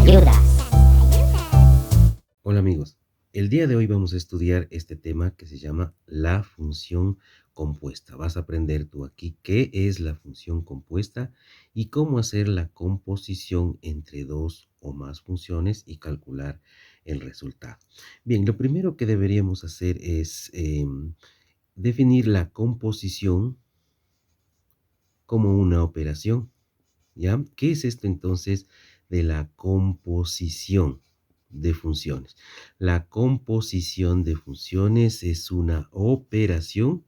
ayudas. Hola amigos, el día de hoy vamos a estudiar este tema que se llama la función compuesta. Vas a aprender tú aquí qué es la función compuesta y cómo hacer la composición entre dos o más funciones y calcular el resultado. Bien, lo primero que deberíamos hacer es definir la composición como una operación. ¿Ya? ¿Qué es esto entonces de la composición de funciones? La composición de funciones es una operación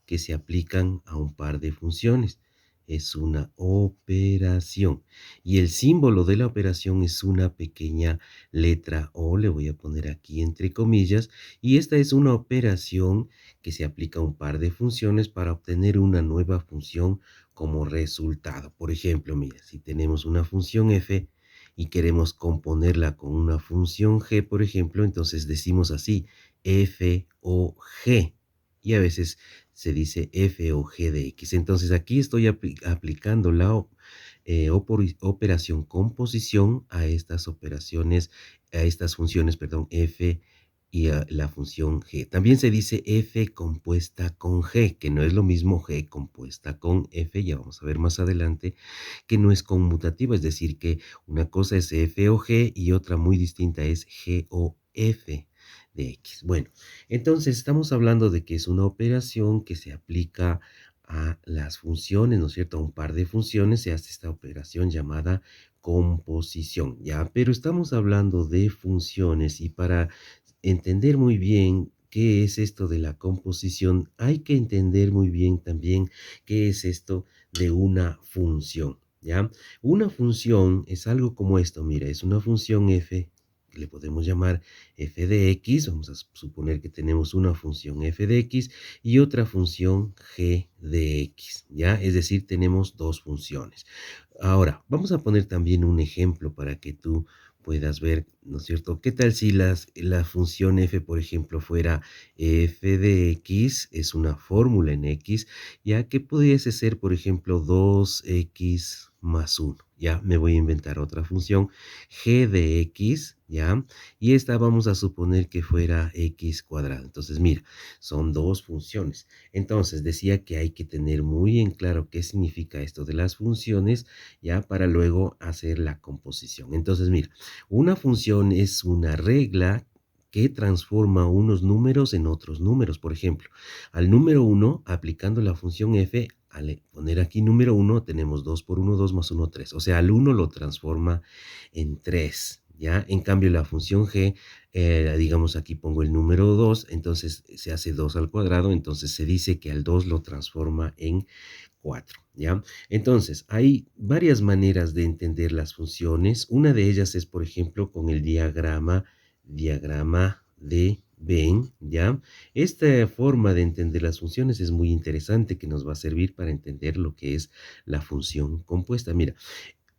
que se aplican a un par de funciones. Es una operación. Y el símbolo de la operación es una pequeña letra O, le voy a poner aquí entre comillas, y esta es una operación que se aplica a un par de funciones para obtener una nueva función como resultado. Por ejemplo, mira, si tenemos una función f y queremos componerla con una función g, por ejemplo, entonces decimos así, f o g. Y a veces se dice f o g de x. Entonces aquí estoy aplicando la operación composición a estas operaciones, a estas funciones, perdón, f y a la función g. También se dice f compuesta con g, que no es lo mismo g compuesta con f, ya vamos a ver más adelante, que no es conmutativa, es decir, que una cosa es f o g y otra muy distinta es g o f de x. Bueno, entonces estamos hablando de que es una operación que se aplica a las funciones, ¿no es cierto? A un par de funciones se hace esta operación llamada composición, ¿ya? Pero estamos hablando de funciones y para entender muy bien qué es esto de la composición, hay que entender muy bien también qué es esto de una función, ¿ya? Una función es algo como esto, mira, es una función f, que le podemos llamar f de x, vamos a suponer que tenemos una función f de x y otra función g de x, ¿ya? Es decir, tenemos dos funciones. Ahora, vamos a poner también un ejemplo para que tú puedas ver, ¿no es cierto? ¿Qué tal si la función f, por ejemplo, fuera f de x, es una fórmula en x, ya que pudiese ser, por ejemplo, 2x más 1, ya me voy a inventar otra función, g de x, ya, y esta vamos a suponer que fuera x cuadrado. Entonces, mira, son dos funciones. Entonces, decía que hay que tener muy en claro qué significa esto de las funciones, ya, para luego hacer la composición. Entonces, mira, una función es una regla que transforma unos números en otros números. Por ejemplo, al número 1, aplicando la función f, al poner aquí número 1, tenemos 2 por 1, 2 más 1, 3. O sea, al 1 lo transforma en 3. ¿Ya? En cambio, la función g, digamos aquí pongo el número 2, entonces se hace 2 al cuadrado, entonces se dice que al 2 lo transforma en 4, ¿ya? Entonces, hay varias maneras de entender las funciones. Una de ellas es, por ejemplo, con el diagrama de Venn, ¿ya? Esta forma de entender las funciones es muy interesante, que nos va a servir para entender lo que es la función compuesta. Mira,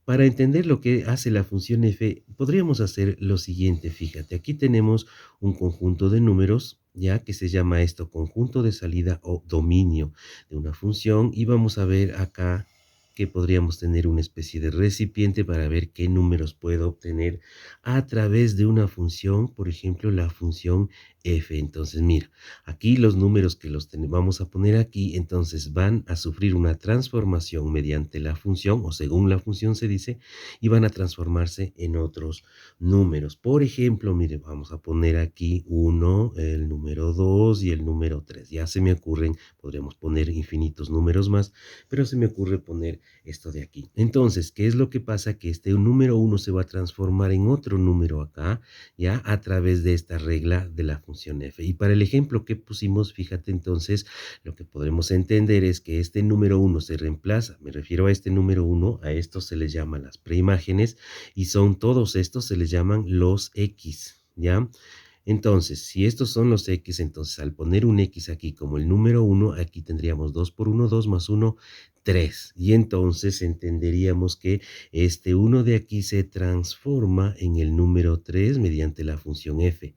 para entender lo que hace la función f, podríamos hacer lo siguiente, fíjate, aquí tenemos un conjunto de números, ya que se llama esto conjunto de salida o dominio de una función, y vamos a ver acá que podríamos tener una especie de recipiente para ver qué números puedo obtener a través de una función, por ejemplo, la función f. Entonces, mira, aquí los números que vamos a poner aquí, entonces van a sufrir una transformación mediante la función, o según la función se dice, y van a transformarse en otros números. Por ejemplo, mire, vamos a poner aquí 1, el número 2 y el número 3. Ya se me ocurren, podríamos poner infinitos números más, pero se me ocurre poner esto de aquí. Entonces, ¿qué es lo que pasa? Que este número 1 se va a transformar en otro número acá, ya a través de esta regla de la función f. Y para el ejemplo que pusimos, fíjate entonces, lo que podremos entender es que este número 1 se reemplaza, me refiero a este número 1, a estos se les llama las preimágenes, y son todos estos se les llaman los x, ¿ya? Entonces, si estos son los x, entonces al poner un x aquí como el número 1, aquí tendríamos 2 por 1, 2 más 1, 3. Y entonces entenderíamos que este 1 de aquí se transforma en el número 3 mediante la función f.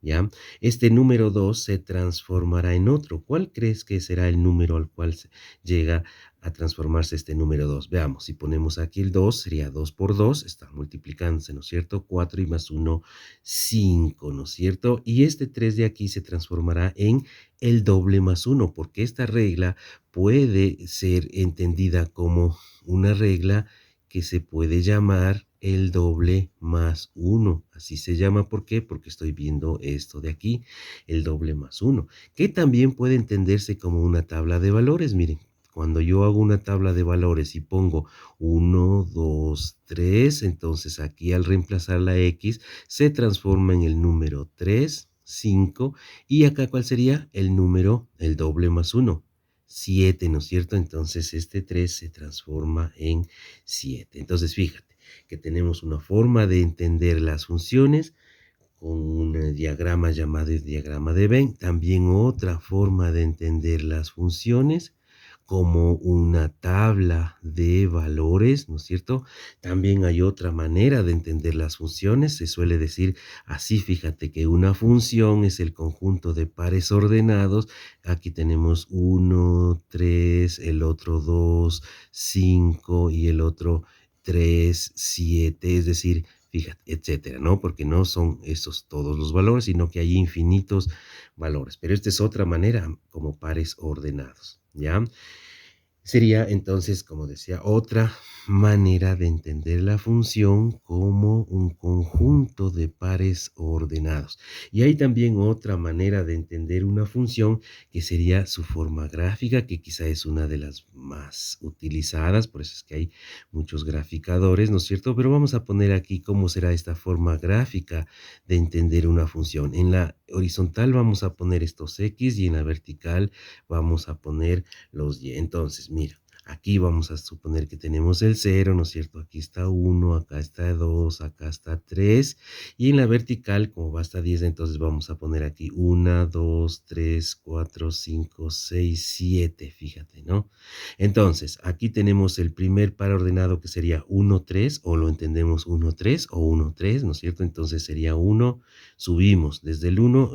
¿ya? Este número 2 se transformará en otro. ¿Cuál crees que será el número al cual llega a transformarse este número 2? Veamos, si ponemos aquí el 2, sería 2 por 2, está multiplicándose, ¿no es cierto? 4 y más uno, 5, ¿no es cierto? Y este 3 de aquí se transformará en el doble más uno, porque esta regla puede ser entendida como una regla que se puede llamar el doble más uno. Así se llama, ¿por qué? Porque estoy viendo esto de aquí, el doble más uno, que también puede entenderse como una tabla de valores. Miren, cuando yo hago una tabla de valores y pongo uno, 2, 3, entonces aquí al reemplazar la X se transforma en el número 3, 5, y acá ¿cuál sería? El número, el doble más uno, 7, ¿no es cierto? Entonces este 3 se transforma en 7. Entonces fíjate que tenemos una forma de entender las funciones con un diagrama llamado el diagrama de Venn. También otra forma de entender las funciones como una tabla de valores, ¿no es cierto? También hay otra manera de entender las funciones. Se suele decir así, fíjate que una función es el conjunto de pares ordenados. Aquí tenemos uno, 3, el otro 2, 5 y el otro 3, 7, es decir, fíjate, etcétera, ¿no? Porque no son esos todos los valores, sino que hay infinitos valores. Pero esta es otra manera como pares ordenados, ¿ya? Sería entonces, como decía, otra manera de entender la función como un conjunto de pares ordenados. Y hay también otra manera de entender una función que sería su forma gráfica, que quizá es una de las más utilizadas, por eso es que hay muchos graficadores, ¿no es cierto? Pero vamos a poner aquí cómo será esta forma gráfica de entender una función. En la horizontal vamos a poner estos X y en la vertical vamos a poner los Y. Entonces, mira, aquí vamos a suponer que tenemos el cero, ¿no es cierto? Aquí está uno, acá está 2, acá está 3. Y en la vertical, como va hasta 10, entonces vamos a poner aquí uno, 2, 3, 4, 5, 6, 7. Fíjate, ¿no? Entonces, aquí tenemos el primer par ordenado que sería uno, 3, o lo entendemos uno, 3 o uno, 3, ¿no es cierto? Entonces sería uno, subimos desde el uno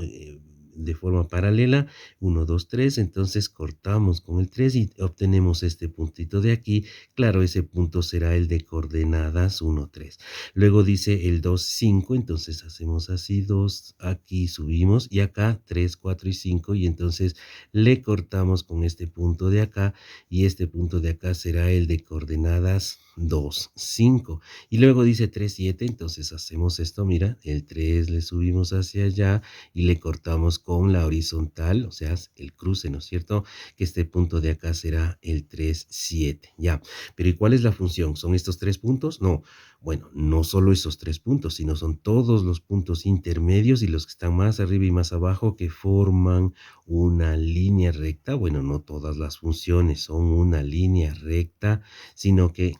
de forma paralela, uno, 2, 3, entonces cortamos con el 3 y obtenemos este puntito de aquí. Claro, ese punto será el de coordenadas uno, 3. Luego dice el 2, 5, entonces hacemos así, 2, aquí subimos y acá 3, 4 y 5, y entonces le cortamos con este punto de acá, y este punto de acá será el de coordenadas 2, 5. Y luego dice 3, 7, entonces hacemos esto, mira, el 3 le subimos hacia allá y le cortamos con la horizontal, o sea, el cruce, ¿no es cierto? Que este punto de acá será el 3, 7, ya. Pero ¿y cuál es la función? ¿Son estos tres puntos? No. Bueno, no solo esos tres puntos, sino son todos los puntos intermedios y los que están más arriba y más abajo que forman una línea recta. Bueno, no todas las funciones son una línea recta, sino que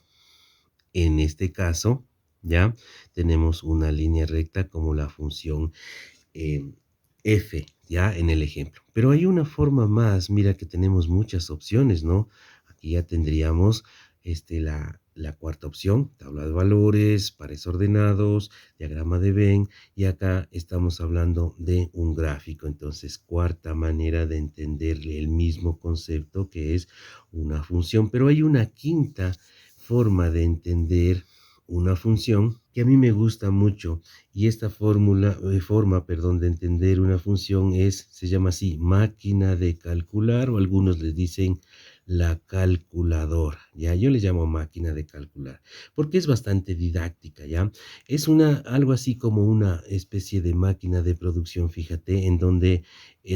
en este caso, ya tenemos una línea recta como la función eh, f, ya en el ejemplo. Pero hay una forma más, mira que tenemos muchas opciones, ¿no? Aquí ya tendríamos la cuarta opción, tabla de valores, pares ordenados, diagrama de Venn, y acá estamos hablando de un gráfico. Entonces, cuarta manera de entender el mismo concepto que es una función. Pero hay una quinta forma de entender una función que a mí me gusta mucho, y esta forma de entender una función se llama así, máquina de calcular, o algunos le dicen la calculadora, ya, yo le llamo máquina de calcular, porque es bastante didáctica, ya, es algo así como una especie de máquina de producción, fíjate, en donde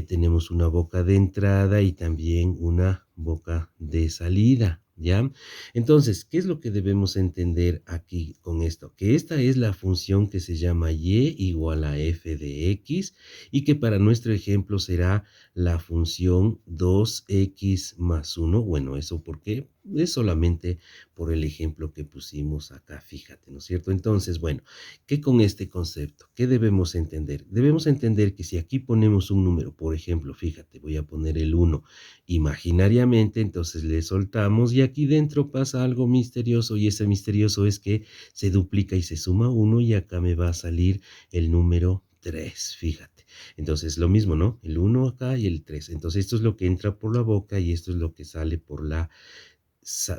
tenemos una boca de entrada y también una boca de salida, ¿ya? Entonces, ¿qué es lo que debemos entender aquí con esto? Que esta es la función que se llama y igual a f de x, y que para nuestro ejemplo será la función 2x más 1. Bueno, ¿eso por qué? Es solamente por el ejemplo que pusimos acá, fíjate, ¿no es cierto? Entonces, bueno, ¿qué con este concepto? ¿Qué debemos entender? Debemos entender que si aquí ponemos un número, por ejemplo, fíjate, voy a poner el 1 imaginariamente, entonces le soltamos y aquí dentro pasa algo misterioso, y ese misterioso es que se duplica y se suma uno, y acá me va a salir el número 3, fíjate. Entonces, lo mismo, ¿no? El uno acá y el 3. Entonces, esto es lo que entra por la boca y esto es lo que sale por la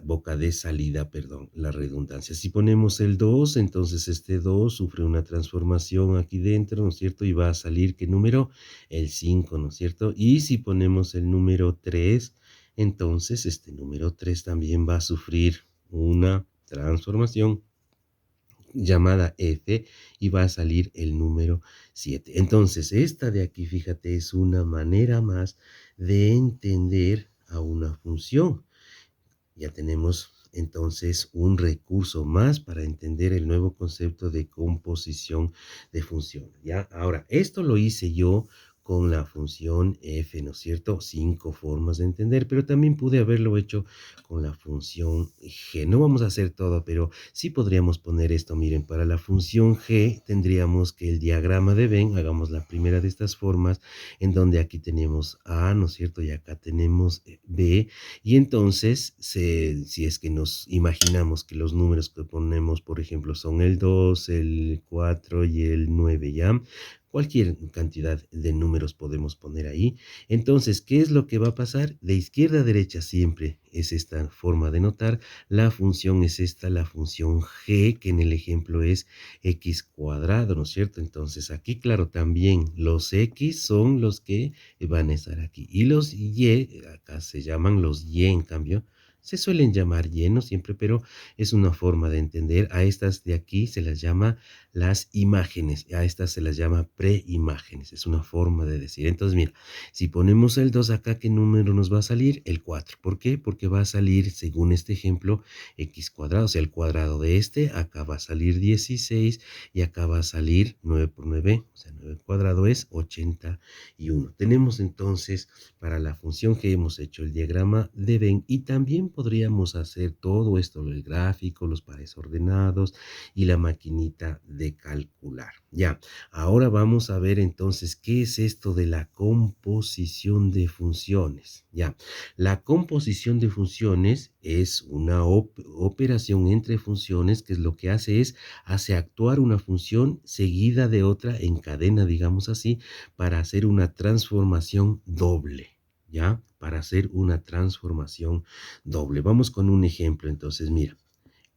boca de salida, perdón, la redundancia. Si ponemos el 2, entonces este 2 sufre una transformación aquí dentro, ¿no es cierto? Y va a salir, ¿qué número? El 5, ¿no es cierto? Y si ponemos el número 3, entonces este número 3 también va a sufrir una transformación llamada F y va a salir el número 7. Entonces, esta de aquí, fíjate, es una manera más de entender a una función. Ya tenemos entonces un recurso más para entender el nuevo concepto de composición de funciones, ¿ya? Ahora, esto lo hice yo con la función f, ¿no es cierto? 5 formas de entender, pero también pude haberlo hecho con la función g. No vamos a hacer todo, pero sí podríamos poner esto. Miren, para la función g tendríamos que el diagrama de Venn, hagamos la primera de estas formas, en donde aquí tenemos a, ¿no es cierto? Y acá tenemos b, y entonces, si es que nos imaginamos que los números que ponemos, por ejemplo, son el 2, el 4 y el 9, ¿ya? Cualquier cantidad de números podemos poner ahí. Entonces, ¿qué es lo que va a pasar? De izquierda a derecha siempre es esta forma de notar. La función es esta, la función g, que en el ejemplo es x cuadrado, ¿no es cierto? Entonces, aquí, claro, también los x son los que van a estar aquí. Y los Y, acá se llaman los Y, en cambio, se suelen llamar Y, no siempre, pero es una forma de entender. A estas de aquí se las llama las imágenes, a estas se las llama preimágenes, es una forma de decir. Entonces, mira, si ponemos el 2 acá, ¿qué número nos va a salir? El 4. ¿Por qué? Porque va a salir, según este ejemplo, x cuadrado, o sea, el cuadrado de este, acá va a salir 16 y acá va a salir 9 por 9, o sea, 9 cuadrado es 81. Tenemos entonces para la función que hemos hecho el diagrama de Venn y también podríamos hacer todo esto, el gráfico, los pares ordenados y la maquinita de calcular. Ya, ahora vamos a ver entonces qué es esto de la composición de funciones. Ya, la composición de funciones es una operación entre funciones que es lo que hace actuar una función seguida de otra en cadena, digamos así, para hacer una transformación doble, ¿ya? Para hacer una transformación doble. Vamos con un ejemplo, entonces, mira,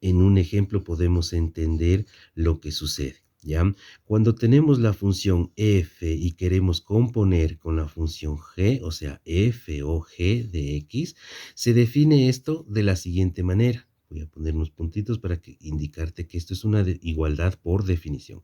en un ejemplo podemos entender lo que sucede, ¿ya? Cuando tenemos la función f y queremos componer con la función g, o sea, f o g de x, se define esto de la siguiente manera. Voy a poner unos puntitos para indicarte que esto es una igualdad por definición.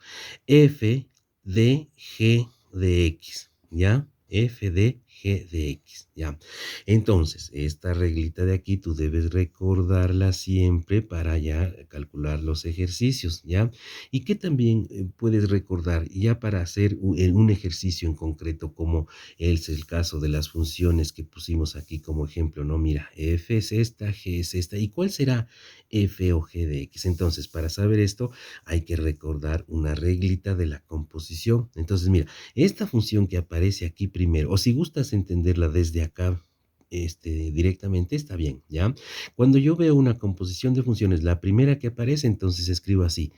F de g de x, ¿ya? F de g de x, ¿ya? Entonces, esta reglita de aquí tú debes recordarla siempre para ya calcular los ejercicios, ¿ya? Y que también puedes recordar ya para hacer un ejercicio en concreto, como es el caso de las funciones que pusimos aquí como ejemplo, ¿no? Mira, f es esta, g es esta. ¿Y cuál será f o g de x? Entonces, para saber esto, hay que recordar una reglita de la composición. Entonces, mira, esta función que aparece aquí primero, o si gustas entenderla desde acá, directamente está bien, ¿ya? Cuando yo veo una composición de funciones, la primera que aparece, entonces escribo así,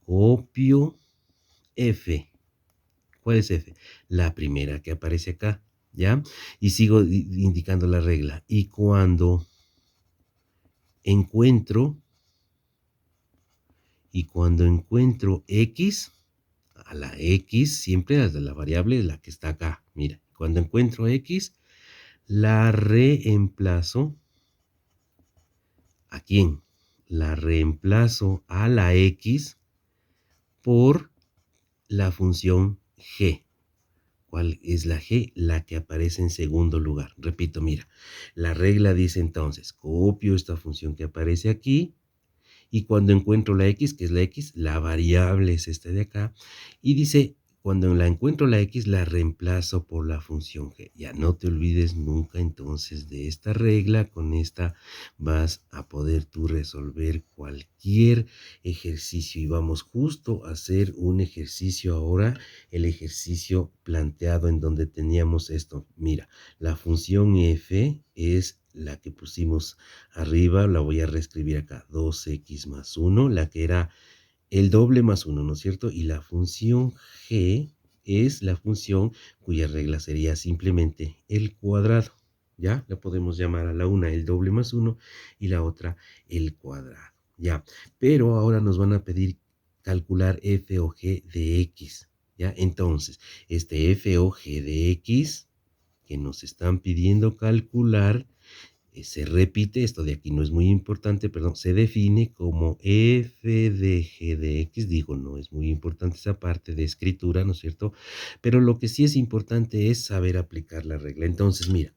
copio f. ¿Cuál es f? La primera que aparece acá, ¿ya? Y sigo indicando la regla. Y cuando encuentro, x, a la x, siempre la variable es la que está acá, mira, cuando encuentro x, la reemplazo. ¿A quién? La reemplazo a la x por la función g. ¿Cuál es la g? La que aparece en segundo lugar. Repito, mira, la regla dice entonces, copio esta función que aparece aquí y cuando encuentro la x, que es la x, la variable es esta de acá, y dice, cuando la encuentro la x, la reemplazo por la función g. Ya no te olvides nunca entonces de esta regla, con esta vas a poder tú resolver cualquier ejercicio. Y vamos justo a hacer un ejercicio ahora, el ejercicio planteado en donde teníamos esto. Mira, la función f es la que pusimos arriba, la voy a reescribir acá, 2x más 1, la que era el doble más 1, ¿no es cierto? Y la función g es la función cuya regla sería simplemente el cuadrado. ¿Ya? La podemos llamar a la una el doble más uno y la otra el cuadrado. ¿Ya? Pero ahora nos van a pedir calcular f o g de x. ¿Ya? Entonces, este f o g de x que nos están pidiendo calcular se repite, esto de aquí no es muy importante, perdón, se define como f de g de x, digo, no es muy importante esa parte de escritura, ¿no es cierto? Pero lo que sí es importante es saber aplicar la regla. Entonces, mira,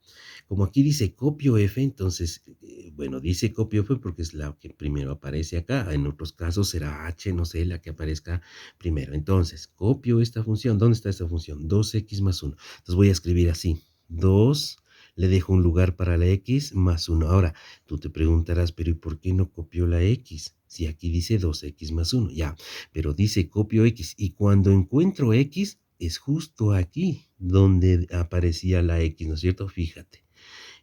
como aquí dice copio f, entonces, bueno, dice copio f porque es la que primero aparece acá, en otros casos será h, no sé, la que aparezca primero. Entonces, copio esta función, ¿dónde está esta función? 2x más 1. Entonces voy a escribir así, 2 le dejo un lugar para la x más 1. Ahora, tú te preguntarás, pero ¿y por qué no copió la x? Si aquí dice 2x más 1, ya, pero dice copio x y cuando encuentro x es justo aquí donde aparecía la x, ¿no es cierto? Fíjate,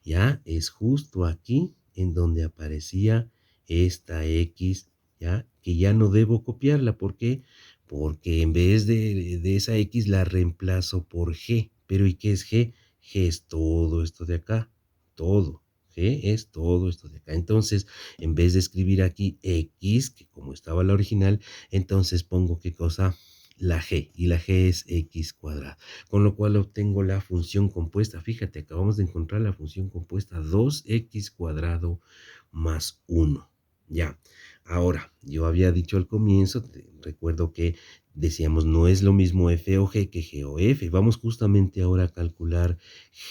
ya, es justo aquí en donde aparecía esta x, ya, que ya no debo copiarla. ¿Por qué? Porque en vez de esa x la reemplazo por g. ¿Pero y qué es g? G es todo esto de acá, todo. G es todo esto de acá. Entonces, en vez de escribir aquí x, que como estaba la original, entonces pongo qué cosa, la g, y la g es x cuadrado, con lo cual obtengo la función compuesta. Fíjate, acabamos de encontrar la función compuesta 2x cuadrado más 1. Ya, ahora, yo había dicho al comienzo, recuerdo que decíamos no es lo mismo f o g que g o f. Vamos justamente ahora a calcular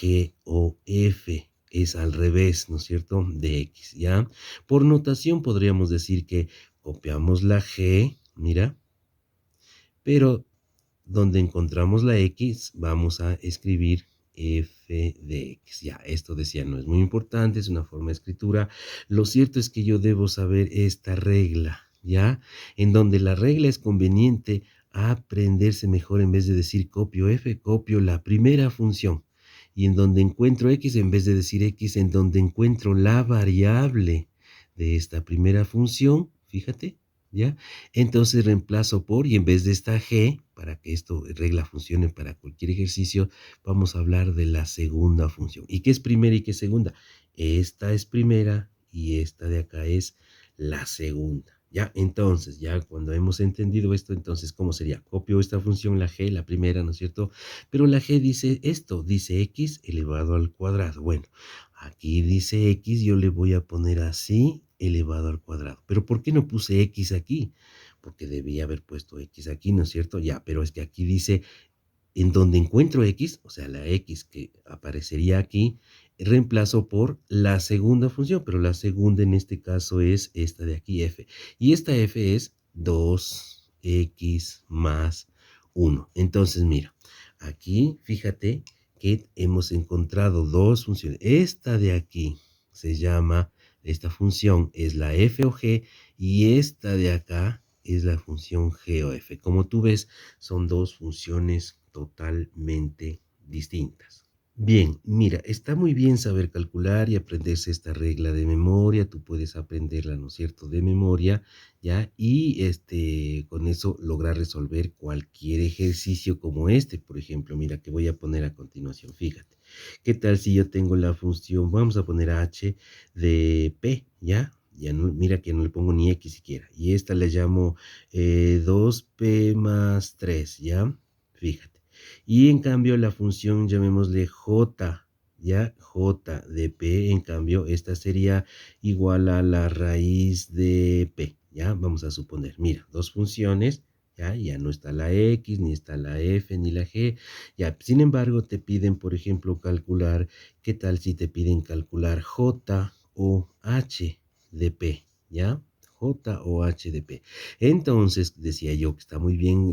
g o f. Es al revés, ¿no es cierto? De x, ¿ya? Por notación podríamos decir que copiamos la g, mira, pero donde encontramos la x, vamos a escribir f de x. Ya, esto decía, no es muy importante, es una forma de escritura. Lo cierto es que yo debo saber esta regla, ¿ya? En donde la regla es conveniente aprenderse mejor en vez de decir copio f, copio la primera función. Y en donde encuentro x, en vez de decir x, en donde encuentro la variable de esta primera función, fíjate, ¿ya? Entonces reemplazo por, y en vez de esta g, para que esto regla funcione para cualquier ejercicio, vamos a hablar de la segunda función. ¿Y qué es primera y qué es segunda? Esta es primera y esta de acá es la segunda. Ya, entonces, ya cuando hemos entendido esto, entonces, ¿cómo sería? Copio esta función, la g, la primera, ¿no es cierto? Pero la g dice esto, dice x elevado al cuadrado. Bueno, aquí dice x, yo le voy a poner así, elevado al cuadrado. Pero ¿por qué no puse x aquí? Porque debía haber puesto x aquí, ¿no es cierto? Ya, pero es que aquí dice, en donde encuentro x, o sea, la x que aparecería aquí, reemplazo por la segunda función, pero la segunda en este caso es esta de aquí, f. Y esta f es 2x más 1. Entonces, mira, aquí fíjate que hemos encontrado dos funciones. Esta de aquí se llama, esta función es la f o g, y esta de acá es la función g o f. Como tú ves, son dos funciones totalmente distintas. Bien, mira, está muy bien saber calcular y aprenderse esta regla de memoria. Tú puedes aprenderla, ¿no es cierto?, de memoria, ¿ya? Y con eso lograr resolver cualquier ejercicio como este, por ejemplo. Mira, que voy a poner a continuación. Fíjate, ¿qué tal si yo tengo la función, vamos a poner h de p, ¿ya? Ya no, mira que no le pongo ni x siquiera. Y esta le llamo 2p más 3, ¿ya? Fíjate. Y en cambio la función, llamémosle j, ¿ya? J de p, en cambio, esta sería igual a la raíz de p, ¿ya? Vamos a suponer, mira, dos funciones, ¿ya? Ya no está la x, ni está la f, ni la g, ya. Sin embargo, te piden, por ejemplo, calcular, ¿qué tal si te piden calcular j o h de p, ¿ya? J o H de P. Entonces, decía yo que está muy bien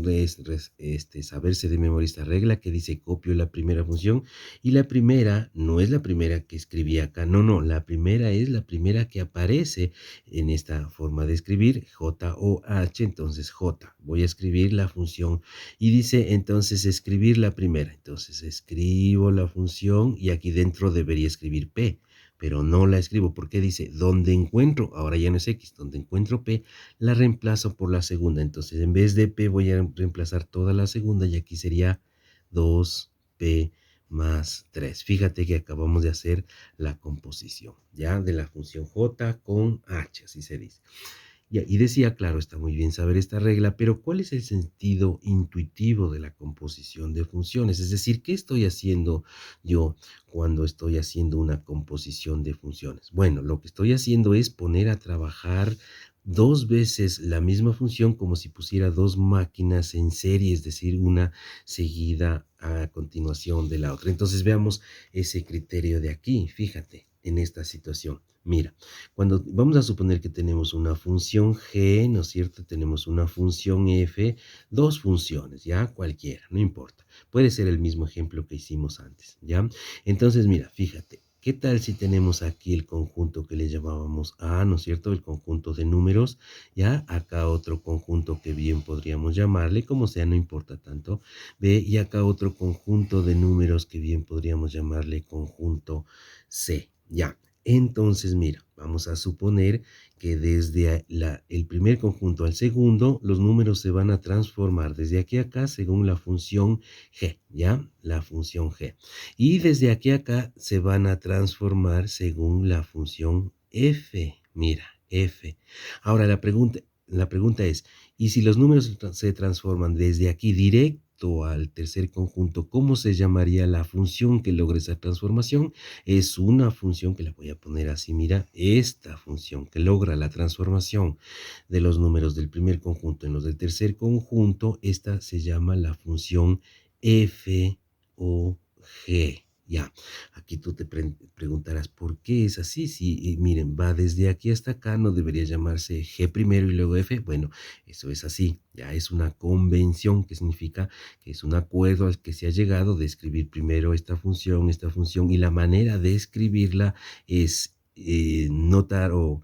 saberse de memoria esta regla que dice copio la primera función, y la primera no es la primera que escribí acá, no, la primera es la primera que aparece en esta forma de escribir, J o H, entonces J. Voy a escribir la función y dice entonces escribir la primera. Entonces escribo la función y aquí dentro debería escribir P, pero no la escribo porque dice donde encuentro, ahora ya no es x, donde encuentro p, la reemplazo por la segunda. Entonces en vez de p voy a reemplazar toda la segunda y aquí sería 2p más 3. Fíjate que acabamos de hacer la composición, ¿ya? De la función j con h, así se dice. Ya, y decía, claro, está muy bien saber esta regla, pero ¿cuál es el sentido intuitivo de la composición de funciones? Es decir, ¿qué estoy haciendo yo cuando estoy haciendo una composición de funciones? Bueno, lo que estoy haciendo es poner a trabajar dos veces la misma función como si pusiera dos máquinas en serie, es decir, una seguida a continuación de la otra. Entonces veamos ese criterio de aquí, fíjate, en esta situación. Mira, cuando vamos a suponer que tenemos una función g, ¿no es cierto? Tenemos una función f, dos funciones, ¿ya? Cualquiera, no importa. Puede ser el mismo ejemplo que hicimos antes, ¿ya? Entonces, mira, fíjate, ¿qué tal si tenemos aquí el conjunto que le llamábamos A, ¿no es cierto? El conjunto de números, ¿ya? Acá otro conjunto que bien podríamos llamarle, como sea, no importa tanto, B, y acá otro conjunto de números que bien podríamos llamarle conjunto C, ¿ya? Entonces, mira, vamos a suponer que desde el primer conjunto al segundo, los números se van a transformar desde aquí a acá según la función g, ¿ya? La función g. Y desde aquí a acá se van a transformar según la función f. Mira, f. Ahora la pregunta es, ¿y si los números se transforman desde aquí directo al tercer conjunto, cómo se llamaría la función que logra esa transformación? Es una función que la voy a poner así, mira, esta función que logra la transformación de los números del primer conjunto en los del tercer conjunto, esta se llama la función f o g. Ya, aquí tú te preguntarás por qué es así. Si, miren, va desde aquí hasta acá, no debería llamarse g primero y luego f. Bueno, eso es así, ya es una convención que significa que es un acuerdo al que se ha llegado de escribir primero esta función, y la manera de escribirla es notar o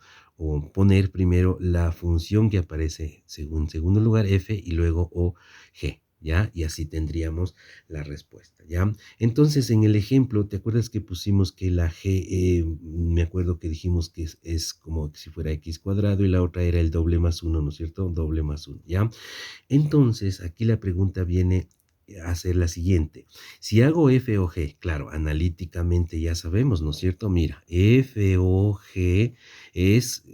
poner primero la función que aparece en segundo lugar, f, y luego o, g, ¿ya? Y así tendríamos la respuesta, ¿ya? Entonces, en el ejemplo, ¿te acuerdas que pusimos que la g, me acuerdo que dijimos que es como si fuera x cuadrado y la otra era el doble más uno, ¿no es cierto? Doble más uno, ¿ya? Entonces, aquí la pregunta viene a ser la siguiente. Si hago f o g, claro, analíticamente ya sabemos, ¿no es cierto? Mira, f o g es,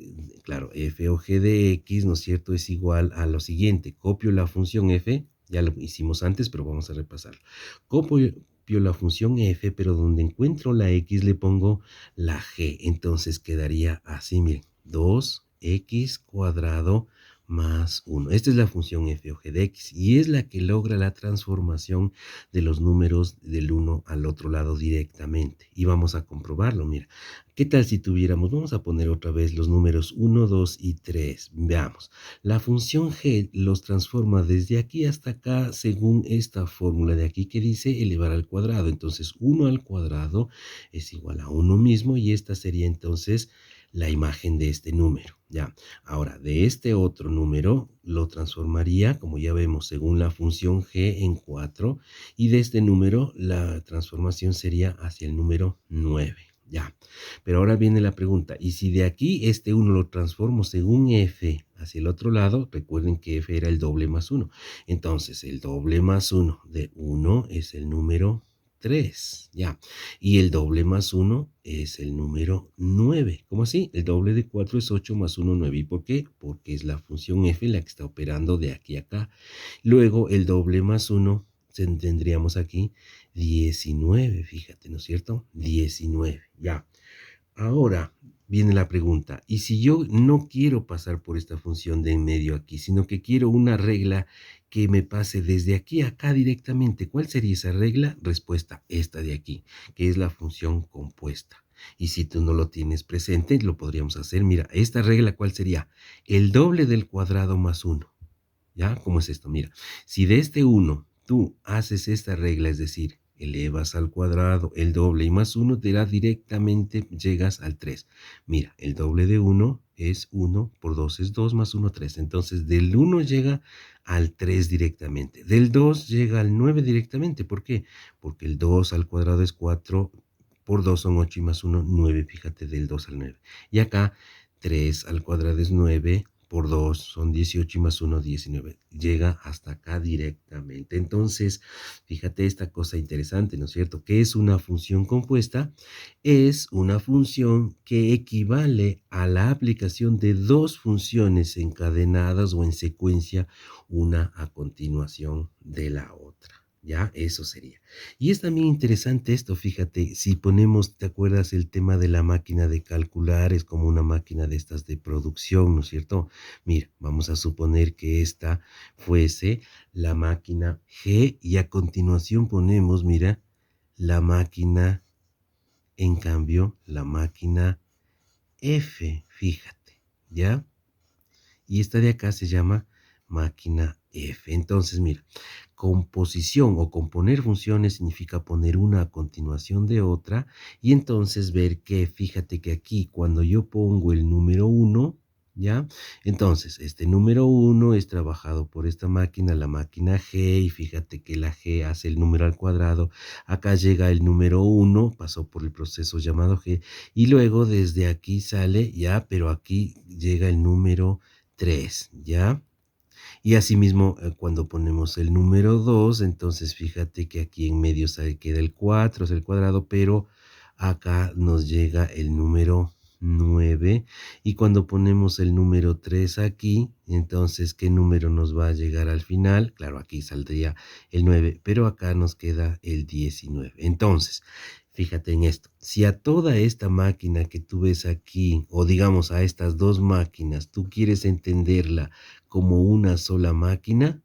claro, f o g de x, ¿no es cierto? Es igual a lo siguiente. Copio la función f, ya lo hicimos antes, pero vamos a repasarlo. Copio la función f, pero donde encuentro la x le pongo la g. Entonces quedaría así, miren, 2x cuadrado más 1. Esta es la función f o g de x y es la que logra la transformación de los números del uno al otro lado directamente. Y vamos a comprobarlo, mira. ¿Qué tal si tuviéramos, vamos a poner otra vez los números 1, 2 y 3. Veamos, la función g los transforma desde aquí hasta acá según esta fórmula de aquí que dice elevar al cuadrado. Entonces 1 al cuadrado es igual a 1 mismo y esta sería entonces la imagen de este número, ¿ya? Ahora, de este otro número lo transformaría, como ya vemos, según la función g en 4, y de este número la transformación sería hacia el número 9, ¿ya? Pero ahora viene la pregunta, ¿y si de aquí este 1 lo transformo según f hacia el otro lado? Recuerden que f era el doble más 1. Entonces, el doble más 1 de 1 es el número 3, ya. Y el doble más 1 es el número 9. ¿Cómo así? El doble de 4 es 8 más 1, 9. ¿Y por qué? Porque es la función f la que está operando de aquí a acá. Luego, el doble más 1 tendríamos aquí 19, fíjate, ¿no es cierto? 19, ya. Ahora viene la pregunta, ¿y si yo no quiero pasar por esta función de en medio aquí, sino que quiero una regla que me pase desde aquí a acá directamente? ¿Cuál sería esa regla? Respuesta, esta de aquí, que es la función compuesta. Y si tú no lo tienes presente, lo podríamos hacer. Mira, esta regla, ¿cuál sería? El doble del cuadrado más 1. ¿Ya? ¿Cómo es esto? Mira, si de este 1 tú haces esta regla, es decir, elevas al cuadrado el doble y más 1 te da directamente, llegas al 3. Mira, el doble de 1 es 1, por 2 es 2, más 1, 3. Entonces, del 1 llega al 3 directamente. Del 2 llega al 9 directamente. ¿Por qué? Porque el 2 al cuadrado es 4, por 2 son 8 y más 1, 9. Fíjate, del 2 al 9. Y acá, 3 al cuadrado es 9, por 2 son 18 y más 1, 19. Llega hasta acá directamente. Entonces, fíjate esta cosa interesante, ¿no es cierto? ¿Qué es una función compuesta? Es una función que equivale a la aplicación de dos funciones encadenadas o en secuencia, una a continuación de la otra. ¿Ya? Eso sería. Y es también interesante esto, fíjate, si ponemos, ¿te acuerdas el tema de la máquina de calcular? Es como una máquina de estas de producción, ¿no es cierto? Mira, vamos a suponer que esta fuese la máquina G y a continuación ponemos, mira, la máquina, en cambio, la máquina F, fíjate, ¿ya? Y esta de acá se llama máquina F. Entonces, mira, composición o componer funciones significa poner una a continuación de otra y entonces ver que, fíjate que aquí cuando yo pongo el número uno, ¿ya? Entonces, este número uno es trabajado por esta máquina, la máquina G, y fíjate que la G hace el número al cuadrado. Acá llega el número uno, pasó por el proceso llamado G, y luego desde aquí sale, ¿ya? Pero aquí llega el número 3, ¿ya? Y asimismo, cuando ponemos el número 2, entonces fíjate que aquí en medio se queda el 4, es el cuadrado, pero acá nos llega el número 9. Y cuando ponemos el número 3 aquí, entonces, ¿qué número nos va a llegar al final? Claro, aquí saldría el 9, pero acá nos queda el 19. Entonces, fíjate en esto. Si a toda esta máquina que tú ves aquí, o digamos a estas dos máquinas, tú quieres entenderla como una sola máquina,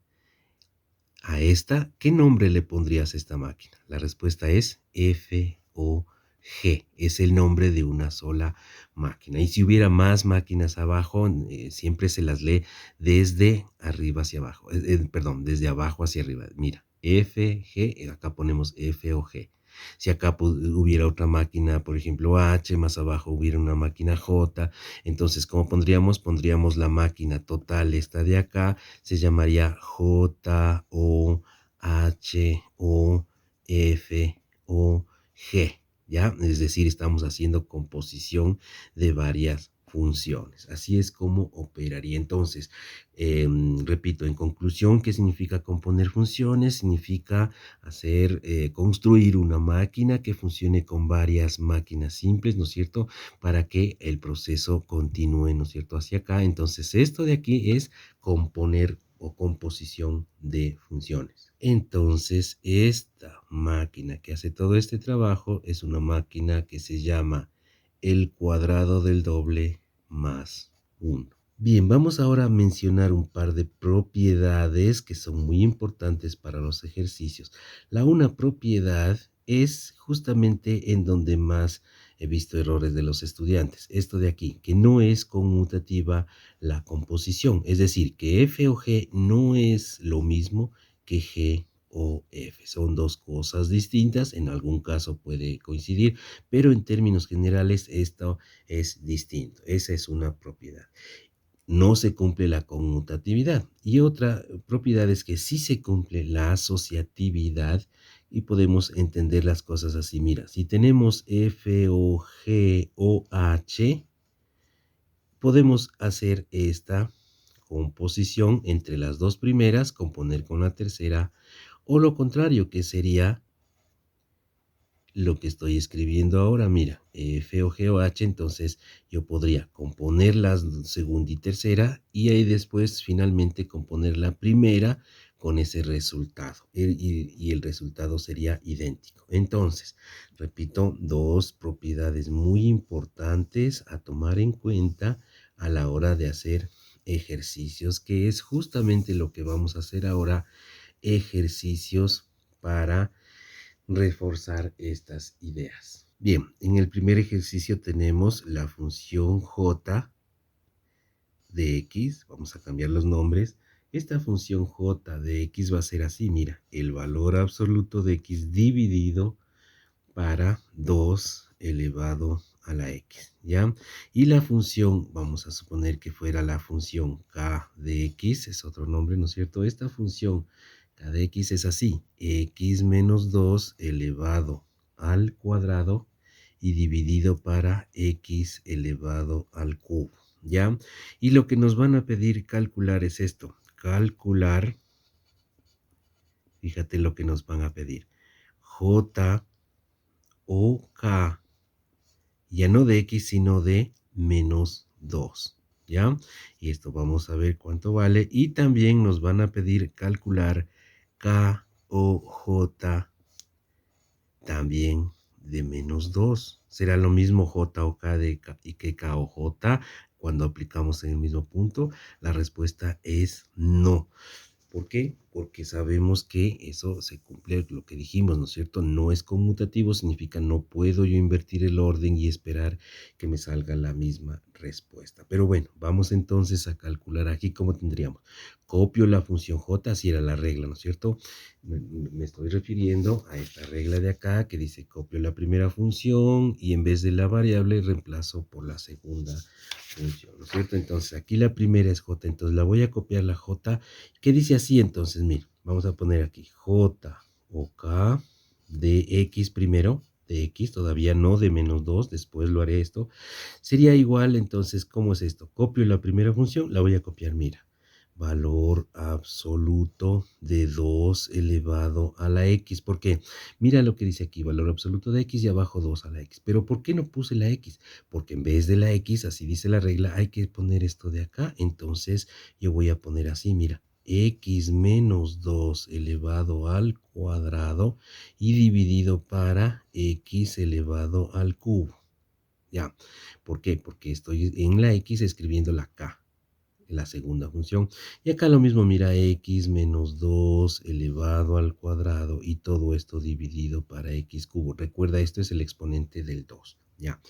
a esta, ¿qué nombre le pondrías a esta máquina? La respuesta es FOG, es el nombre de una sola máquina. Y si hubiera más máquinas abajo, siempre se las lee desde arriba hacia abajo, perdón, desde abajo hacia arriba. Mira, FG, acá ponemos FOG. Si acá hubiera otra máquina, por ejemplo H, más abajo hubiera una máquina J, entonces, ¿cómo pondríamos? Pondríamos la máquina total, esta de acá, se llamaría JOHOFOG, ¿ya? Es decir, estamos haciendo composición de varias funciones. Así es como operaría. Entonces, repito, en conclusión, ¿qué significa componer funciones? Significa construir una máquina que funcione con varias máquinas simples, ¿no es cierto? Para que el proceso continúe, ¿no es cierto? Hacia acá. Entonces, esto de aquí es componer o composición de funciones. Entonces, esta máquina que hace todo este trabajo es una máquina que se llama el cuadrado del doble más 1. Bien, vamos ahora a mencionar un par de propiedades que son muy importantes para los ejercicios. La una propiedad es justamente en donde más he visto errores de los estudiantes. Esto de aquí, que no es conmutativa la composición. Es decir, que F o G no es lo mismo que G o F. Son dos cosas distintas. En algún caso puede coincidir, pero en términos generales esto es distinto. Esa es una propiedad. No se cumple la conmutatividad. Y otra propiedad es que sí se cumple la asociatividad y podemos entender las cosas así. Mira, si tenemos F o G o H, podemos hacer esta composición entre las dos primeras, componer con la tercera, o lo contrario, que sería lo que estoy escribiendo ahora. Mira, F o G o H, entonces yo podría componer la segunda y tercera y ahí después finalmente componer la primera con ese resultado y el resultado sería idéntico. Entonces, repito, dos propiedades muy importantes a tomar en cuenta a la hora de hacer ejercicios, que es justamente lo que vamos a hacer ahora, ejercicios para reforzar estas ideas. Bien, en el primer ejercicio tenemos la función j de x. Vamos a cambiar los nombres. Esta función j de x va a ser así, mira, el valor absoluto de x dividido para 2 elevado a la x, ¿ya? Y la función, vamos a suponer que fuera la función k de x, es otro nombre, ¿no es cierto? Esta función k de x es así, x menos 2 elevado al cuadrado y dividido para x elevado al cubo, ¿ya? Y lo que nos van a pedir calcular es esto, calcular, fíjate lo que nos van a pedir, J o K, ya no de X, sino de menos 2, ¿ya? Y esto vamos a ver cuánto vale. Y también nos van a pedir calcular K o J también de menos 2. ¿Será lo mismo J o K de K y que K o J cuando aplicamos en el mismo punto? La respuesta es no. ¿Por qué? Porque sabemos que eso se cumple lo que dijimos, ¿no es cierto? No es conmutativo, significa no puedo yo invertir el orden y esperar que me salga la misma respuesta. Pero bueno, vamos entonces a calcular aquí cómo tendríamos. Copio la función j, así era la regla, ¿no es cierto? Me estoy refiriendo a esta regla de acá que dice copio la primera función y en vez de la variable reemplazo por la segunda función, ¿no es cierto? Entonces aquí la primera es j, entonces la voy a copiar la j. ¿Qué dice así entonces? Mira, vamos a poner aquí j o k de x primero, de x, todavía no de menos 2, después lo haré esto. Sería igual, entonces, ¿cómo es esto? Copio la primera función, la voy a copiar, mira. Valor absoluto de 2 elevado a la x. ¿Por qué? Mira lo que dice aquí, valor absoluto de x y abajo 2 a la x. Pero ¿por qué no puse la x? Porque en vez de la x, así dice la regla, hay que poner esto de acá. Entonces yo voy a poner así, mira, x menos 2 elevado al cuadrado y dividido para x elevado al cubo. Ya, ¿por qué? Porque estoy en la x escribiendo la k, la segunda función. Y acá lo mismo, mira, x menos 2 elevado al cuadrado y todo esto dividido para x cubo. Recuerda, esto es el exponente del 2, ya.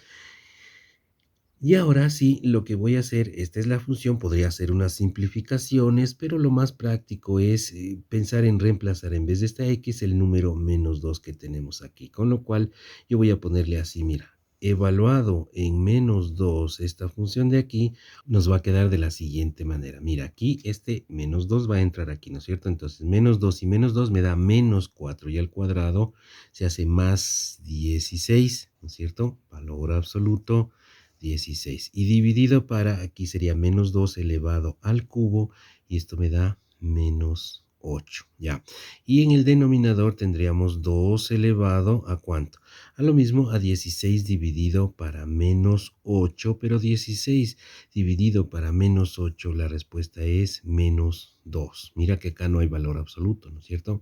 Y ahora sí, lo que voy a hacer, esta es la función, podría hacer unas simplificaciones, pero lo más práctico es pensar en reemplazar en vez de esta x el número menos 2 que tenemos aquí. Con lo cual yo voy a ponerle así, mira, evaluado en menos 2 esta función de aquí, nos va a quedar de la siguiente manera. Mira, aquí este menos 2 va a entrar aquí, ¿no es cierto? Entonces menos 2 y menos 2 me da menos 4 y al cuadrado se hace más 16, ¿no es cierto? Valor absoluto 16. Y dividido para, aquí sería menos 2 elevado al cubo, y esto me da menos 8, ya. Y en el denominador tendríamos 2 elevado a ¿cuánto? A lo mismo, a 16 dividido para menos 8, pero 16 dividido para menos 8, la respuesta es menos 2. Mira que acá no hay valor absoluto, ¿no es cierto?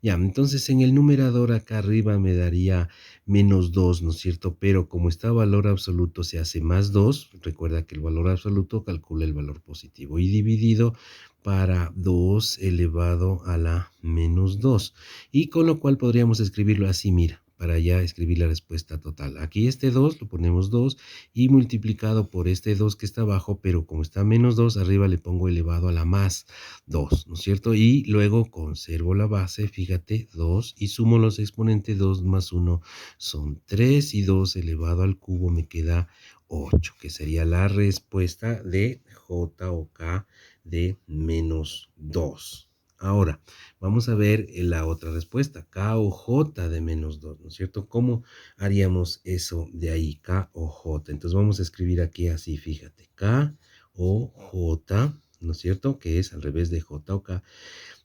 Ya, entonces en el numerador acá arriba me daría menos 2, ¿no es cierto? Pero como está valor absoluto se hace más 2, recuerda que el valor absoluto calcula el valor positivo, y dividido para 2 elevado a la menos 2. Y con lo cual podríamos escribirlo así, mira, para ya escribir la respuesta total. Aquí este 2 lo ponemos 2 y multiplicado por este 2 que está abajo, pero como está menos 2, arriba le pongo elevado a la más 2, ¿no es cierto? Y luego conservo la base, fíjate, 2, y sumo los exponentes, 2 más 1 son 3 y 2 elevado al cubo me queda 8, que sería la respuesta de J o K de menos 2. Ahora, vamos a ver la otra respuesta, K o J de menos 2, ¿no es cierto? ¿Cómo haríamos eso de ahí, K o J? Entonces vamos a escribir aquí así, fíjate, K o J, ¿no es cierto? Que es al revés de J o K,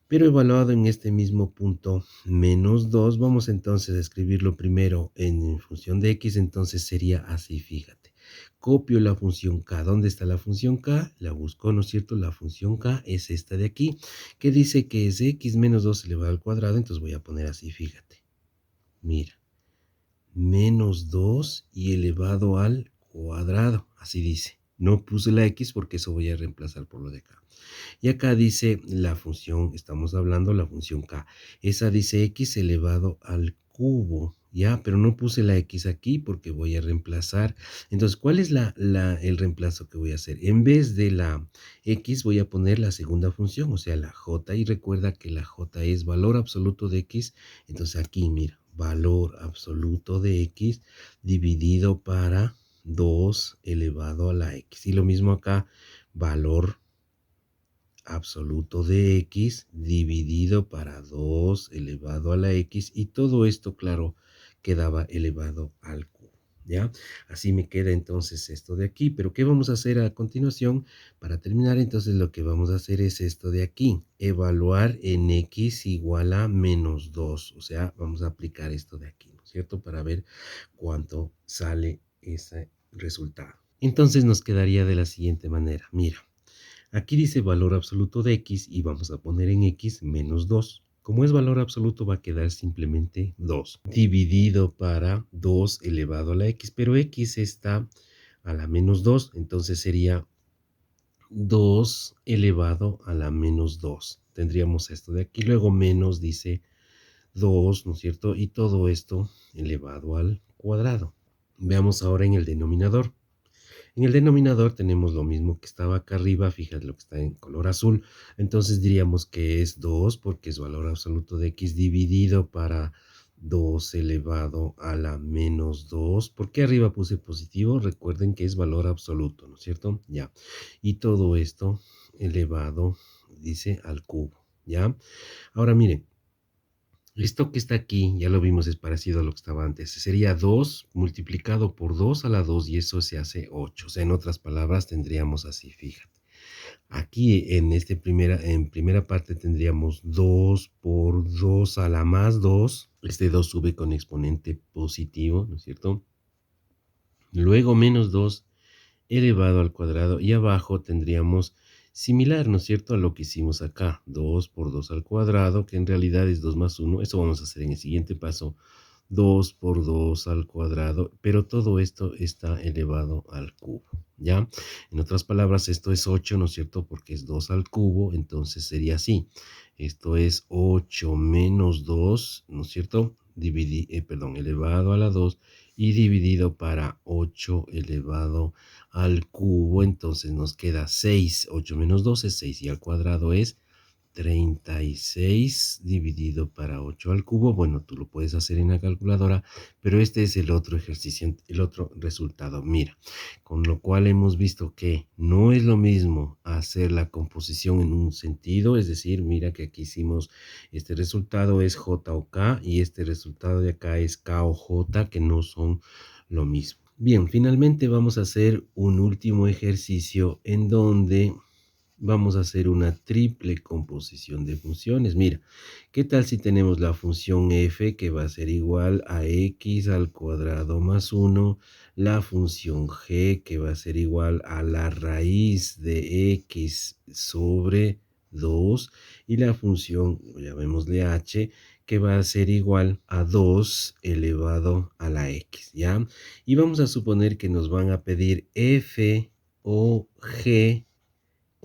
pero evaluado en este mismo punto menos 2, vamos entonces a escribirlo primero en función de x, entonces sería así, fíjate. Copio la función k. ¿Dónde está la función k? La busco, ¿no es cierto? La función k es esta de aquí, que dice que es x menos 2 elevado al cuadrado, entonces voy a poner así, fíjate. Mira, menos 2 y elevado al cuadrado, así dice. No puse la x porque eso voy a reemplazar por lo de acá. Y acá dice la función, estamos hablando la función k. Esa dice x elevado al cubo, ¿ya? Pero no puse la x aquí porque voy a reemplazar. Entonces, ¿cuál es el reemplazo que voy a hacer? En vez de la x voy a poner la segunda función, o sea, la j. Y recuerda que la j es valor absoluto de x. Entonces aquí, mira, valor absoluto de x dividido para 2 elevado a la x. Y lo mismo acá, valor absoluto de x dividido para 2 elevado a la x, y todo esto, claro, quedaba elevado al cubo. ¿Ya? Así me queda entonces esto de aquí. Pero ¿qué vamos a hacer a continuación? Para terminar, entonces lo que vamos a hacer es esto de aquí. Evaluar en x igual a -2. O sea, vamos a aplicar esto de aquí, ¿no es cierto? Para ver cuánto sale ese resultado. Entonces nos quedaría de la siguiente manera. Mira, aquí dice valor absoluto de x y vamos a poner en x -2. Como es valor absoluto va a quedar simplemente 2 dividido para 2 elevado a la x, pero x está a la -2, entonces sería 2 elevado a la -2. Tendríamos esto de aquí, luego menos dice 2, ¿no es cierto? Y todo esto elevado al cuadrado. Veamos ahora en el denominador. En el denominador tenemos lo mismo que estaba acá arriba, fíjate lo que está en color azul. Entonces diríamos que es 2 porque es valor absoluto de x dividido para 2 elevado a la -2. ¿Por qué arriba puse positivo? Recuerden que es valor absoluto, ¿no es cierto? Ya. Y todo esto elevado, dice, al cubo, ¿ya? Ahora miren, esto que está aquí, ya lo vimos, es parecido a lo que estaba antes. Sería 2 multiplicado por 2 a la 2 y eso se hace 8. O sea, en otras palabras, tendríamos así, fíjate. Aquí en primera parte tendríamos 2 por 2 a la más 2. Este 2 sube con exponente positivo, ¿no es cierto? Luego menos 2 elevado al cuadrado y abajo tendríamos similar, ¿no es cierto?, a lo que hicimos acá, 2 por 2 al cuadrado, que en realidad es 2 más 1, eso vamos a hacer en el siguiente paso, 2 por 2 al cuadrado, pero todo esto está elevado al cubo, ¿ya? En otras palabras, esto es 8, ¿no es cierto?, porque es 2 al cubo, entonces sería así, esto es 8 menos 2, ¿no es cierto?, elevado a la 2 y dividido para 8 elevado al cubo, entonces nos queda 6, 8 menos 2 es 6 y al cuadrado es 36 dividido para 8 al cubo. Bueno, tú lo puedes hacer en la calculadora, pero este es el otro ejercicio, el otro resultado. Mira, con lo cual hemos visto que no es lo mismo hacer la composición en un sentido, es decir, mira que aquí hicimos este resultado es J o K y este resultado de acá es K o J, que no son lo mismo. Bien, finalmente vamos a hacer un último ejercicio en donde vamos a hacer una triple composición de funciones. Mira, ¿qué tal si tenemos la función f que va a ser igual a x al cuadrado más 1, la función g que va a ser igual a la raíz de x sobre 2 y la función, llamémosle h, que va a ser igual a 2 elevado a la x, ¿ya? Y vamos a suponer que nos van a pedir f o g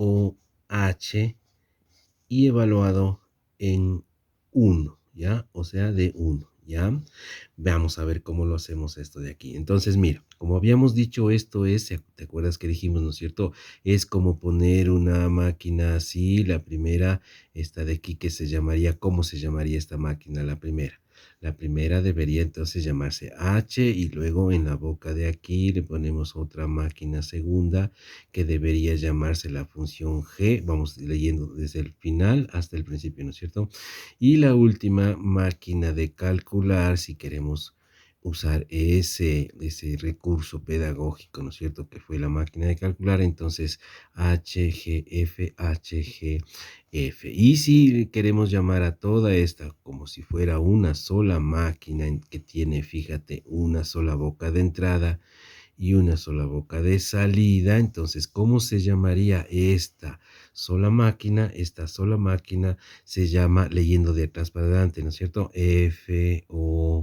o h y evaluado en 1, ¿ya? O sea, de 1, ¿ya? Vamos a ver cómo lo hacemos esto de aquí. Entonces, mira, como habíamos dicho, esto es, ¿te acuerdas que dijimos, no es cierto? Es como poner una máquina así, la primera, esta de aquí que se llamaría, ¿cómo se llamaría esta máquina? La primera. La primera debería entonces llamarse H y luego en la boca de aquí le ponemos otra máquina segunda que debería llamarse la función G. Vamos leyendo desde el final hasta el principio, ¿no es cierto? Y la última máquina de calcular, si queremos usar ese recurso pedagógico, ¿no es cierto?, que fue la máquina de calcular, entonces HGF, HGF. Y si queremos llamar a toda esta como si fuera una sola máquina que tiene, fíjate, una sola boca de entrada y una sola boca de salida, entonces, ¿cómo se llamaría esta sola máquina? Esta sola máquina se llama, leyendo de atrás para adelante, ¿no es cierto? FOG.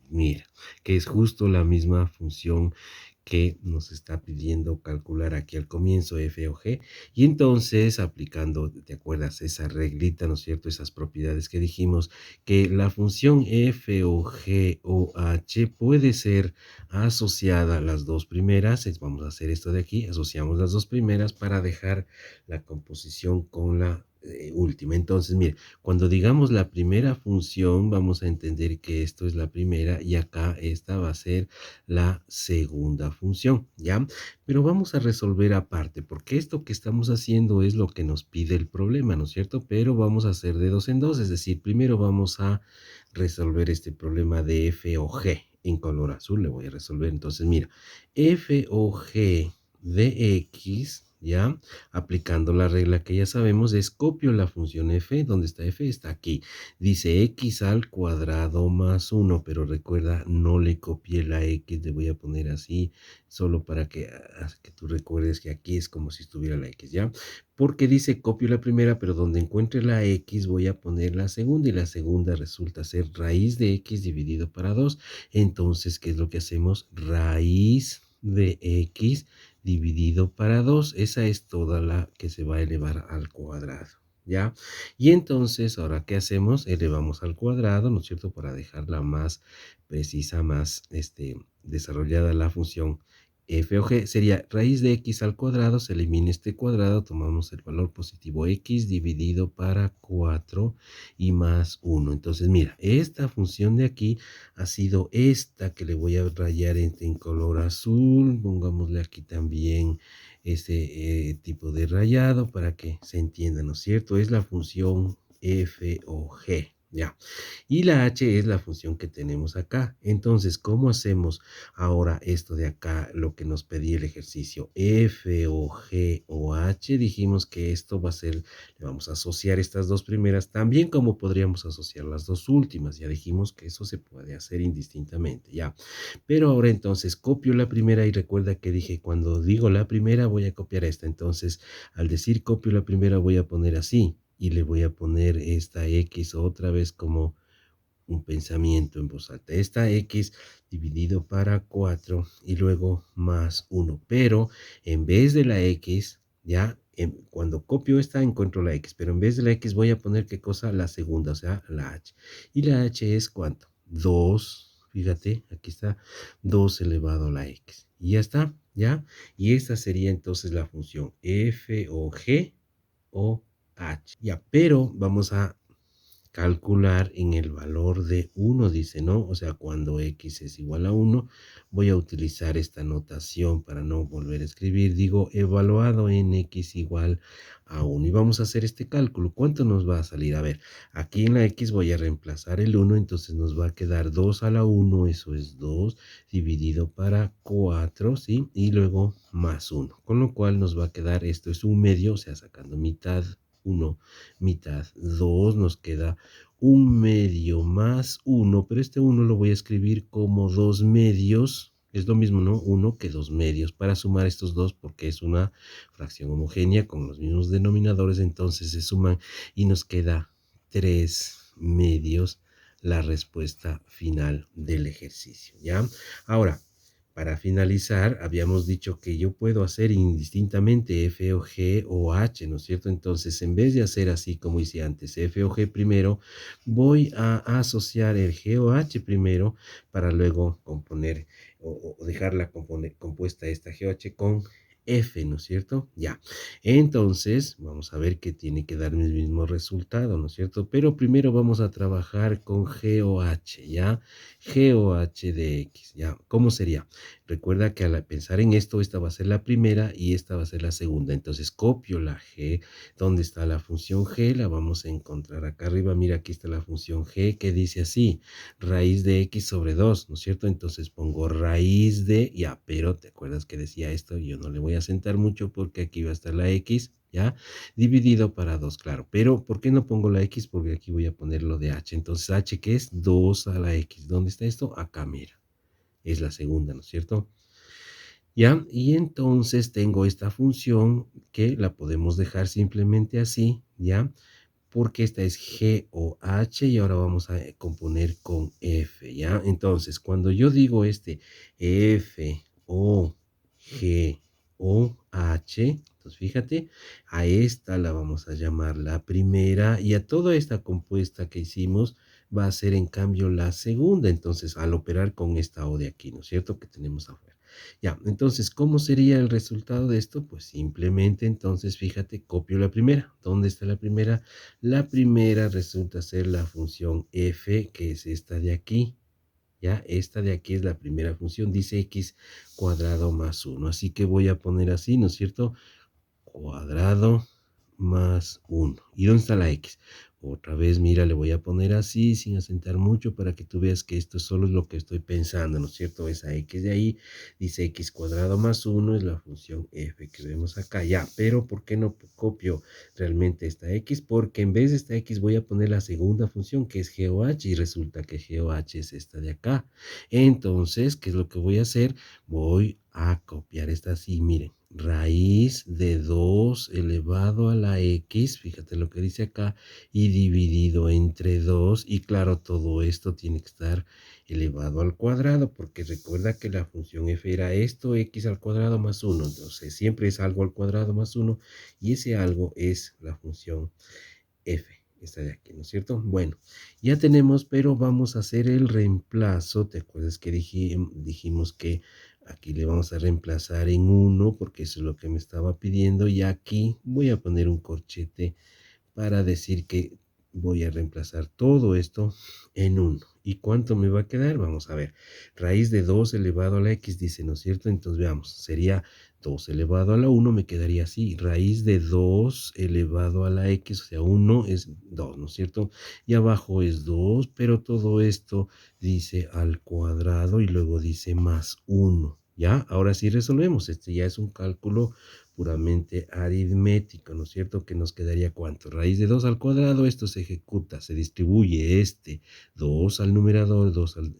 Mira, que es justo la misma función que nos está pidiendo calcular aquí al comienzo, f o g, y entonces aplicando, ¿te acuerdas? Esa reglita, ¿no es cierto? Esas propiedades que dijimos, que la función f o g o h puede ser asociada a las dos primeras, vamos a hacer esto de aquí, asociamos las dos primeras para dejar la composición con la última. Entonces, mire, cuando digamos la primera función, vamos a entender que esto es la primera y acá esta va a ser la segunda función, ¿ya? Pero vamos a resolver aparte, porque esto que estamos haciendo es lo que nos pide el problema, ¿no es cierto? Pero vamos a hacer de dos en dos, es decir, primero vamos a resolver este problema de f o g. en color azul le voy a resolver. Entonces, mira, f o g de x, ¿ya? Aplicando la regla que ya sabemos, es copio la función f. ¿Dónde está f? Está aquí. Dice x al cuadrado más 1, pero recuerda, no le copié la x, le voy a poner así, solo para que tú recuerdes que aquí es como si estuviera la x, ¿ya? Porque dice copio la primera, pero donde encuentre la x voy a poner la segunda, y la segunda resulta ser raíz de x dividido para 2. Entonces, ¿qué es lo que hacemos? Raíz de x dividido para 2. Esa es toda la que se va a elevar al cuadrado, ¿ya? Y entonces, ahora, ¿qué hacemos? Elevamos al cuadrado, ¿no es cierto? Para dejarla más precisa, más desarrollada la función f o g. Sería raíz de x al cuadrado, se elimina este cuadrado, tomamos el valor positivo x dividido para 4 y más 1. Entonces, mira, esta función de aquí ha sido esta que le voy a rayar en color azul. Pongámosle aquí también este tipo de rayado para que se entienda, ¿no es cierto? Es la función f o g, ya. Y la h es la función que tenemos acá. Entonces, ¿cómo hacemos ahora esto de acá, lo que nos pedía el ejercicio? F o G o H, dijimos que esto va a ser, le vamos a asociar estas dos primeras, también como podríamos asociar las dos últimas. Ya dijimos que eso se puede hacer indistintamente, ya. Pero ahora entonces copio la primera, y recuerda que dije, cuando digo la primera voy a copiar esta. Entonces, al decir copio la primera voy a poner así, y le voy a poner esta X otra vez como un pensamiento en voz alta. Esta X dividido para 4 y luego más 1. Pero en vez de la X, ya, cuando copio esta encuentro la X, pero en vez de la X voy a poner qué cosa, la segunda, o sea, la H. Y la H es ¿cuánto? 2. Fíjate, aquí está 2 elevado a la X. Y ya está, ¿ya? Y esta sería entonces la función f o g o h. Ya, pero vamos a calcular en el valor de 1, dice, ¿no? O sea, cuando x es igual a 1, voy a utilizar esta notación para no volver a escribir. Digo, evaluado en x igual a 1. Y vamos a hacer este cálculo. ¿Cuánto nos va a salir? A ver, aquí en la x voy a reemplazar el 1, entonces nos va a quedar 2 a la 1, eso es 2, dividido para 4, ¿sí? Y luego más 1, con lo cual nos va a quedar, esto es un medio, o sea, sacando mitad 1, mitad 2, nos queda un medio más 1, pero este 1 lo voy a escribir como 2 medios. Es lo mismo, ¿no? 1 que 2 medios. Para sumar estos dos, porque es una fracción homogénea con los mismos denominadores, entonces se suman y nos queda 3 medios, la respuesta final del ejercicio, ¿ya? Ahora, para finalizar, habíamos dicho que yo puedo hacer indistintamente f o g o h, ¿no es cierto? Entonces, en vez de hacer así como hice antes, f o g primero, voy a asociar el g o h primero para luego componer o dejarla compuesta esta g o h con f, ¿no es cierto? Ya. Entonces, vamos a ver que tiene que darme el mismo resultado, ¿no es cierto? Pero primero vamos a trabajar con g o h, ¿ya? G o h de x, ¿ya? ¿Cómo sería? Recuerda que al pensar en esto, esta va a ser la primera y esta va a ser la segunda. Entonces copio la g. ¿Dónde está la función g? La vamos a encontrar acá arriba. Mira, aquí está la función g que dice así, raíz de x sobre 2, ¿no es cierto? Entonces pongo raíz de, ya, pero ¿te acuerdas que decía esto? Yo no le voy a sentar mucho porque aquí va a estar la x, ¿ya? Dividido para 2, claro. Pero, ¿por qué no pongo la x? Porque aquí voy a poner lo de h. Entonces, h, ¿qué es? 2 a la x. ¿Dónde está esto? Acá, mira. Es la segunda, ¿no es cierto? ¿Ya? Y entonces tengo esta función que la podemos dejar simplemente así, ¿ya? Porque esta es G o H y ahora vamos a componer con F, ¿ya? Entonces, cuando yo digo F o G o H, entonces fíjate, a esta la vamos a llamar la primera y a toda esta compuesta que hicimos va a ser en cambio la segunda. Entonces, al operar con esta O de aquí, ¿no es cierto? Que tenemos afuera. Ya, entonces, ¿cómo sería el resultado de esto? Pues simplemente, entonces, fíjate, copio la primera. ¿Dónde está la primera? La primera resulta ser la función f, que es esta de aquí. Ya, esta de aquí es la primera función, dice x cuadrado más 1. Así que voy a poner así, ¿no es cierto? Cuadrado más 1. ¿Y dónde está la x? Otra vez, mira, le voy a poner así, sin acentuar mucho, para que tú veas que esto solo es lo que estoy pensando, ¿no es cierto? Esa x de ahí dice x cuadrado más uno es la función f que vemos acá. Ya, pero ¿por qué no copio realmente esta x? Porque en vez de esta x voy a poner la segunda función, que es g o h, y resulta que g o h es esta de acá. Entonces, ¿qué es lo que voy a hacer? Voy a copiar esta así, miren. Raíz de 2 elevado a la x, fíjate lo que dice acá, y dividido entre 2. Y claro, todo esto tiene que estar elevado al cuadrado, porque recuerda que la función f era esto, x al cuadrado más 1. Entonces, siempre es algo al cuadrado más 1, y ese algo es la función f, esta de aquí, ¿no es cierto? Bueno, ya tenemos, pero vamos a hacer el reemplazo. ¿Te acuerdas que dijimos que aquí le vamos a reemplazar en 1, porque eso es lo que me estaba pidiendo? Y aquí voy a poner un corchete para decir que voy a reemplazar todo esto en 1. ¿Y cuánto me va a quedar? Vamos a ver. Raíz de 2 elevado a la x, dice, ¿no es cierto? Entonces veamos, sería 2 elevado a la 1, me quedaría así. Raíz de 2 elevado a la x, o sea, 1 es 2, ¿no es cierto? Y abajo es 2, pero todo esto dice al cuadrado y luego dice más 1. ¿Ya? Ahora sí resolvemos. Este ya es un cálculo puramente aritmético, ¿no es cierto? Que nos quedaría ¿cuánto? Raíz de 2 al cuadrado, esto se ejecuta, se distribuye 2 al numerador, 2 al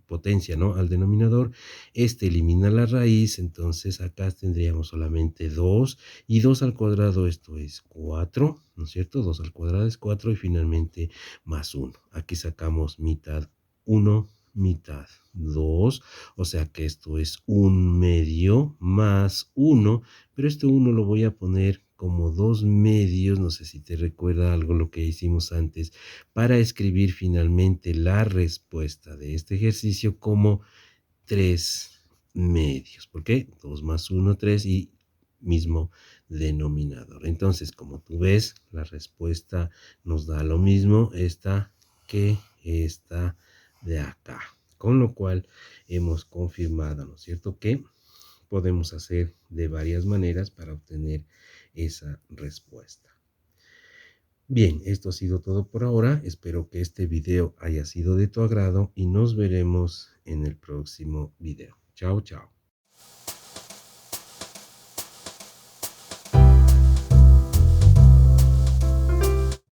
potencia, ¿no? Al denominador, elimina la raíz, entonces acá tendríamos solamente 2, y 2 al cuadrado, esto es 4, ¿no es cierto? 2 al cuadrado es 4, y finalmente más 1. Aquí sacamos mitad 1, mitad 2, o sea que esto es 1/2 más 1, pero este 1 lo voy a poner como 2/2, no sé si te recuerda algo lo que hicimos antes, para escribir finalmente la respuesta de este ejercicio como 3/2. ¿Por qué? 2 más 1, 3, y mismo denominador. Entonces, como tú ves, la respuesta nos da lo mismo esta que esta de acá. Con lo cual hemos confirmado, ¿no es cierto?, que podemos hacer de varias maneras para obtener esa respuesta. Bien, esto ha sido todo por ahora. Espero que este video haya sido de tu agrado y nos veremos en el próximo video. Chao, chao.